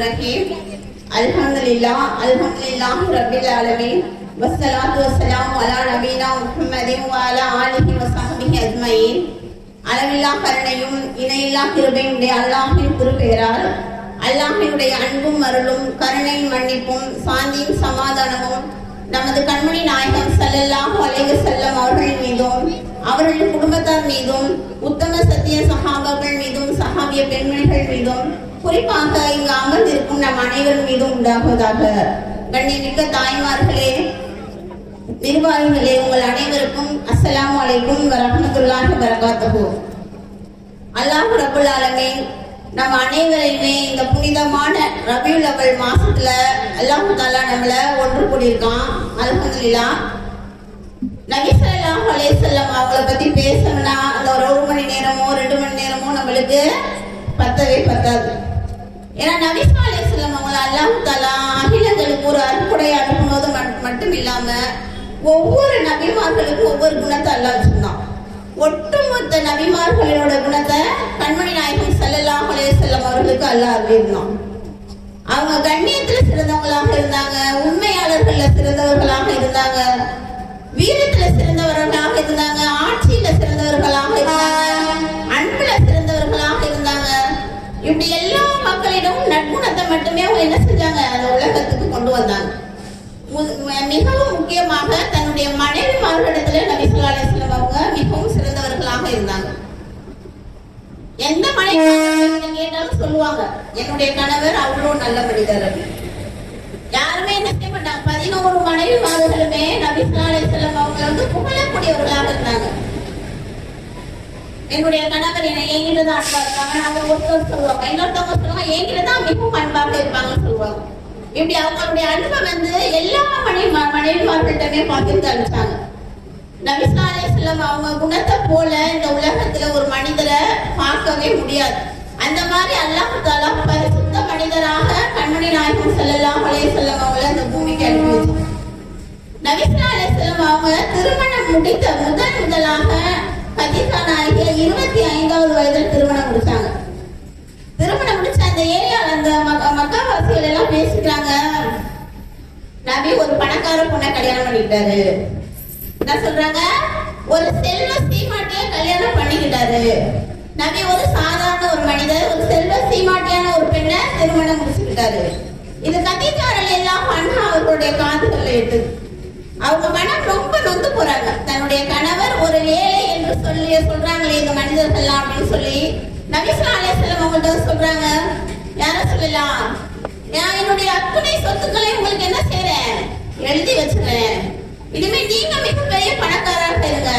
Bismillahirrahmanirrahim. Alhamdulillah Rabbil Alamin. Wassalatu wassalamu ala nabiyina Muhammadin wa ala alihi wa sahbihi ajma'in. அளவில்லா கருணையும் இணையில்லா கிருபையுடைய அல்லாஹ்வின் திருப்பெயரால் அல்லாஹ்வினுடைய அன்பும் அருளும் கருணை மன்னிப்பும் சாந்தியும் சமாதானமும் நமது கண்மணி நாயகம் ஸல்லல்லாஹு அலைஹி வஸல்லம் அவர்கள் மீதும் அவர்களின் குடும்பத்தார் மீதும் உத்தம சத்திய சஹாபாக்கள் மீதும் சஹாபிய பெண்மணிகள் மீதும் குறிப்பாக இங்கு அமர்ந்திருக்கும் நம் அனைவர் மீதும் உண்டாகுவதாக. கண்ணியமிக்க தாய்மார்களே, நிர்வாகிகளே, உங்கள் அனைவருக்கும் அஸ்ஸலாமு அலைக்கும் வரஹ்மத்துல்லாஹி வபரகாத்துஹு. அல்லாஹ் ரப்பல் ஆலமீன் நம்ம அனைவரையுமே இந்த புனிதமான ரபியுல் அவல் மாசத்துல அல்லாஹ் தஆலா நம்மள ஒன்று கூடியிருக்கான். அல்ஹம்துலில்லாஹ். நபி ஸல்லல்லாஹு அலைஹி வஸல்லம் அவங்களை பத்தி பேசணும்னா அந்த ஒரு மணி நேரமோ 2 மணி நேரமோ நம்மளுக்கு பத்தவே பத்தாது. ஏன்னா நபி ஸல்லல்லாஹு அலைஹி வஸல்லம் அவங்களை அல்லாஹ் தஆலா அகிலங்களுக்கு ஒரு அற்புடைய அனுப்புவது மட்டும் இல்லாம ஒவ்வொரு நபிமார்களுக்கும் ஒவ்வொரு குணத்தை அல்லாஹ் வச்சிருந்தான். ஒட்டுமொத்த நபிமார்களோட குணத்தை கண்மணி நாயகம் ஸல்லல்லாஹு அலைஹி வஸல்லம் அவர்களுக்கு அல்லாஹ் அறிவித்தான். அவங்க கண்ணியத்துல சிறந்தவங்களாக இருந்தாங்க, உண்மையாளர்கள்ல சிறந்தவர்களாக இருந்தாங்க, வீரத்துல சிறந்தவர்களாக இருந்தாங்க, ஆட்சியில சிறந்தவர்களாக இருந்தாங்க, அன்புல சிறந்தவர்களாக இருந்தாங்க. இப்படி எல்லா மக்களிடமும் நற்குணத்தை மட்டுமே அவங்க என்ன செஞ்சாங்க, அந்த உலகத்துக்கு கொண்டு வந்தாங்க. மிகவும் முக்கியமாக தன்னுடைய மனைவிமார்களிடத்துல நபி ஸல்லல்லாஹு அலைஹி வஸல்லம் அவங்க மிகவும் சிறந்தவர்களாக இருந்தாங்க. எந்த மனைவி கேட்டாலும் சொல்லுவாங்க, என்னுடைய கணவர் அவ்வளோ நல்ல மனிதர். யாருமே என்ன செய்ய மாட்டாங்க. 11 மனைவிமார்களுமே நபி ஸல்லல்லாஹு அலைஹி வஸல்லம் அவங்க வந்து புகழக்கூடியவர்களாக இருந்தாங்க. என்னுடைய கணவர் என்கிட்ட தான் அன்பா இருப்பாங்க, அவங்க ஒருத்தர் சொல்லுவாங்க, இன்னொருத்தவங்க சொல்லுவாங்க என்கிட்ட தான் மிகவும் அன்பாக இருப்பாங்கன்னு சொல்லுவாங்க. இப்படி அவங்களுடைய அன்பை வந்து எல்லா மனைவிமார்களிடமே பார்த்துட்டு அழிச்சாங்க. நபி ஸல்லல்லாஹு அலைஹி வஸல்லம் அவங்க குணத்தை போல இந்த உலகத்துல ஒரு மனிதரை பார்க்கவே முடியாது. அந்த மாதிரி அல்லாஹ் தஆலா பரிசுத்த மனிதராக கண்மணி நாயகம் ஸல்லல்லாஹு அலைஹி வஸல்லம் அவங்களை அந்த பூமிக்கு அனுப்பி வச்சாங்க. நபி ஸல்லல்லாஹு அலைஹி வஸல்லம் அவங்க திருமணம் முடித்த முதலாக கதீஜா நாயகியை 25வது வயதில் திருமணம் முடிச்சாங்க. திருமணம் முடிச்ச அந்த ஏரியால அந்த மக்காவாசிகள் எல்லாம் பேசிக்கிறாங்க, நபி ஒரு பணக்கார பொண்ணை கல்யாணம் பண்ணிக்கிட்டாரு. என்ன சொல்றாங்க, ஒரு செல்வ சீமாட்டிய கல்யாணம் பண்ணிக்கிட்டாரு. நபி ஒரு சாதாரண ஒரு மனிதர் ஒரு செல்வ சீமாட்டியான ஒரு பெண்ணை திருமணம் முடிச்சுக்கிட்டாரு. இது கதீஜா ரலியல்லாஹு அன்ஹா அவர்களுடைய காதுகள்ல எட்டுது. அவங்க மனம் ரொம்ப நொந்து போறாங்க. தன்னுடைய கணவர் ஒரு ஏழை என்று சொல்லி சொல்றாங்களே இந்த மனிதர்கள் அப்படின்னு சொல்லி நபி ஸல்லல்லாஹு அலைஹி வஸல்லம் அவங்கள்ட்ட சொல்றாங்க, யார சொல்லலாம், நான் என்னுடைய அத்துணை சொத்துக்களை உங்களுக்கு என்ன செய்றேன், எழுதி வச்சுக்கிறேன். இனிமே நீங்க மிகப்பெரிய பணக்காரராக இருங்க,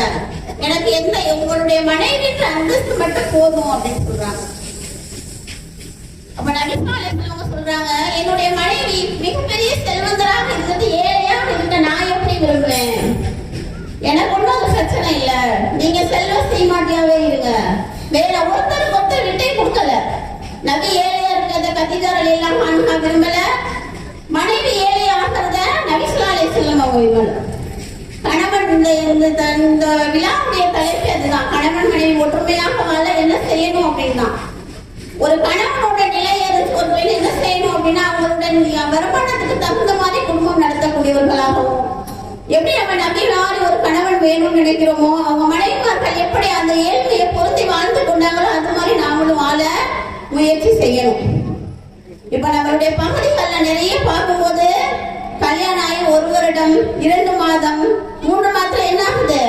எனக்கு எந்த உங்களுடைய மனைவின்ற அந்தஸ்து மட்டும் போதும் அப்படின்னு சொல்றாங்க. அப்ப நபி ஸல்லல்லாஹு அலைஹி வஸல்லம் சொல்றாங்க, என்னுடைய மனைவி மிகப்பெரிய செல்வந்தராக இருந்தது ஏழையாக இருந்த நான் எப்படி விரும்புறேன், எனக்கு ஒன்றும் அது பிரச்சனை இல்லை, நீங்க செல்வ சீமாட்டியாவே இருங்க. வேற ஒருத்தருக்கு ஒருத்தர் விட்டே கொடுக்கல. நபி ஏழையா இருக்கிறத கதீஜா ரலியல்லாஹு அன்ஹா விரும்பல, மனைவி ஏழை ஆகிறத நபி ஸல்லல்லாஹு அலைஹி வஸல்லம் அவங்க விரும்பல. கணவன் இந்த விழாவுடைய தலைப்பு அதுதான், கணவன் மனைவி ஒற்றுமையாக வாழ என்ன செய்யணும் அப்படின்னா, ஒரு கணவனோட நிலையை ஒரு பெண் என்ன செய்யணும் அப்படின்னா அவங்களுடைய வருமானத்துக்கு தகுந்த மாதிரி குடும்பம் நடத்தக்கூடியவர்களாகவும், எப்படி நம்ம நபி மாதிரி ஒரு கணவன் வேணும்னு நினைக்கிறோமோ அவங்க மனைவிமார்கள் எப்படி அந்த ஏழ்மையை பொருத்தி வாழ்ந்து கொண்டாங்களோ அது மாதிரி நாமளும் வாழ முயற்சி செய்யணும். இப்ப நம்மளுடைய பகுதிகளில் நிறைய பார்க்கும்போது கல்யாணம் ஆகி 1 வருடம் 2 மாதம் 3 மாதத்துல என்ன ஆகுது,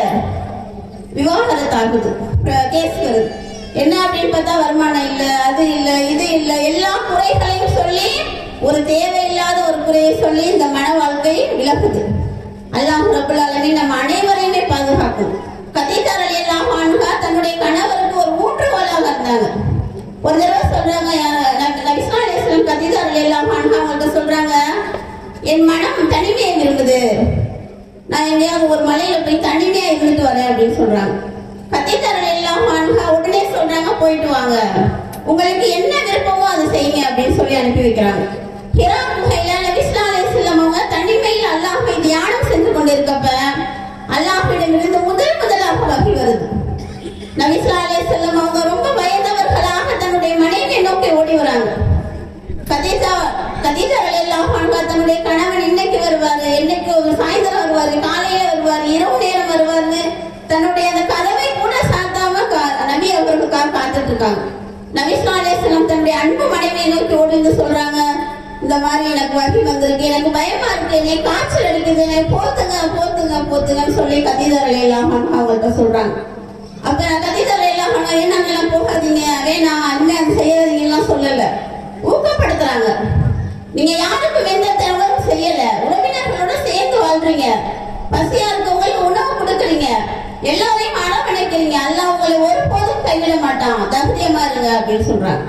விவாகரத்து ஆகுது, கேஸ் வருது. என்ன அப்படின்னு பார்த்தா வருமானம் இல்ல, அது இல்ல, இது இல்ல, எல்லா குறைகளையும் சொல்லி ஒரு தேவையில்லாத ஒரு குறையை சொல்லி இந்த மன வாழ்க்கை விலகுது. அல்லாஹ் ரப்பல் ஆலமீன் நம்ம அனைவரையுமே பாதுகாக்கும். கதீஜா ரலியல்லாஹு அன்ஹா தன்னுடைய கணவருக்கு ஒரு ஊற்றுகோலாக இருந்தாங்க. ஒரு தடவை சொல்றாங்க, நபி ஸல்லல்லாஹு அலைஹி வஸல்லம் கதீஜா ரலியல்லாஹு அன்ஹா அவங்கள்ட்ட சொல்றாங்க, என் மனம் தனிமையை விரும்புது, நான் எங்கேயாவது ஒரு மலையில போய் தனிமையா இருந்துட்டு வரேன் அப்படின்னு சொல்றாங்க. கதீஜா ரலியல்லாஹு அன்ஹா உடனே சொல்றாங்க, போயிட்டு வாங்க, உங்களுக்கு என்ன விருப்பமோ அதை செய்யுங்க அப்படின்னு சொல்லி அனுப்பி வைக்கிறாங்க. ஹிரா குகையில நபி ஸல்லல்லாஹு அலைஹி வஸல்லம் அவங்க தனிமையில் அல்லாஹ்வை தியானம் செஞ்சு கொண்டிருக்கப்ப அல்லாஹ்விடமிருந்து முதலாக வகி வருது. நபி ஸல்லல்லாஹு அலைஹி வஸல்லம் அவங்க ரொம்ப பயந்தவர்களாக தன்னுடைய மனைவியை நோக்கி ஓடி வராங்க. கதீஜா கதீஜா ரலியல்லாஹு அன்ஹா தன்னுடைய கணவன் இன்னைக்கு வருவாரு, என்னைக்கு ஒரு சாயந்தரம் வருவாரு, காலையில வருவாரு, இரவு நேரம் வருவாரு, தன்னுடைய அந்த கதவை கூட சாத்தாம நபி அவர்களுக்காக காத்துட்டு இருக்காங்க. நபி ஸல்லல்லாஹு அலைஹி வஸல்லம் தன்னுடைய அன்பு மனைவியை நோக்கி ஓடி சொல்றாங்க, இந்த மாதிரி எனக்கு வகி வந்திருக்கு, எனக்கு பயமா இருக்கு, என்னை காய்ச்சல் அடிக்குது, என்னை போத்துங்க போத்துங்க போத்துங்கன்னு சொல்லி கதீஜா ரலியல்லாஹு அன்ஹா அவங்கள்ட்ட சொல்றாங்க. அப்ப கதீஜா ரலியல்லாஹு அன்ஹா என்னங்கெல்லாம் போகாதீங்க, வேணாம், அண்ணன் செய்யறதீங்கலாம் சொல்லல, ஊக்கப்படுத்துறாங்க. நீங்க யாருக்கும் எந்த தேவையும் செய்யல, உறவினர்களோட சேர்ந்து வாழ்றீங்க, பசியா இருக்கவங்களுக்கு உணவு கொடுக்குறீங்க, எல்லாரையும் அரவணைக்கிறீங்க, அல்லாஹ் உங்களை ஒருபோதும் கைவிட மாட்டான், தைரியமா இருங்க அப்படின்னு சொல்றாங்க.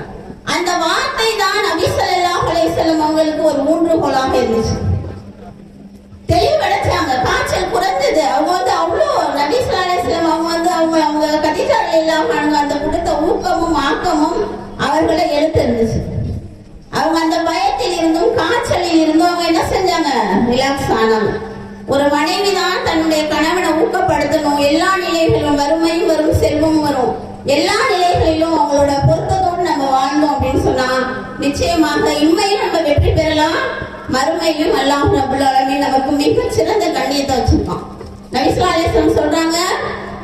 அந்த வார்த்தை தான் நபி ஸல்லல்லாஹு அலைஹி வஸல்லம் அவங்களுக்கு ஒரு ஊன்றுகோலாக இருந்துச்சு. தெளிவடைச்சாங்க, காய்ச்சல் குறைஞ்சது. அவங்க அவ்வளோ நபி ஸல்லல்லாஹு அலைஹி வஸல்லம் அவங்க கதீஜா ரலியல்லாஹு அன்ஹா அந்த கொடுத்த ஊக்கமும் ஆக்கமும் அவர்களை எழுத்து இருந்துச்சு. அவங்க அந்த பயத்தில் இருந்தும் காய்ச்சலில் இருந்தும் அவங்க என்ன செஞ்சாங்க, ரிலாக்ஸ் ஆனாங்க. ஒரு மனைவி தான் தன்னுடைய கணவனை ஊக்கப்படுத்தணும். எல்லா நிலைகளிலும் வறுமையும் வரும், செல்வமும் வரும், எல்லா நிலைகளிலும் அவங்களோட பொருத்தத்தோடு நம்ம வாழ்ந்தோம் அப்படின்னு சொன்னா நிச்சயமாக இம்மையும் நம்ம வெற்றி பெறலாம், மறுமையிலும் அல்லாஹ் ரப்பல் ஆலமீன் நமக்கு மிக சிறந்த கண்ணியத்தை வச்சிருக்கான். நபி ஸல்லல்லாஹு அலைஹி வஸல்லம் சொல்றாங்க,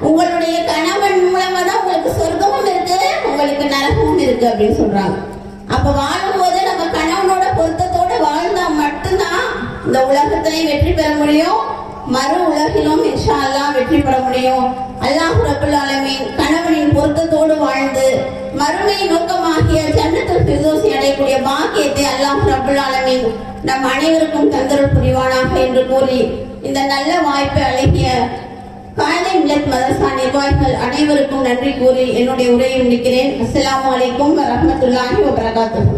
உங்களுடைய கணவன் மூலமா தான் உங்களுக்கு சொர்க்கமும் இருக்கு, உங்களுக்கு நரகமும் இருக்கு அப்படின்னு சொல்றாங்க. அப்ப வாழும்போது நம்ம கணவனோட பொருத்தத்தோட வாழ்ந்தா மட்டும்தான் இந்த உலகத்திலையும் வெற்றி பெற முடியும், மறு உலகிலும் இன்ஷா அல்லாஹ் வெற்றி பெற முடியும். அல்லாஹ் ரப்பல் ஆலமீன் கணவனின் பொருத்தத்தோடு வாழ்ந்து மறுமை நோக்கமாகிய ஜன்னத்துல் ஃபிர்தௌஸை அடையக்கூடிய பாக்கியத்தை அல்லாஹ் ரப்பல் ஆலமீன் நம் அனைவருக்கும் தந்தருள் புரிவானாக என்று கூறி இந்த நல்ல வாய்ப்பை அழகிய காலை மில்லத் மதரசா நிர்வாகிகள் அனைவருக்கும் நன்றி கூறி என்னுடைய உரையை முடிக்கிறேன். அஸ்ஸலாமு அலைக்கும் வரஹ்மத்துல்லாஹி வபரகாத்துஹு.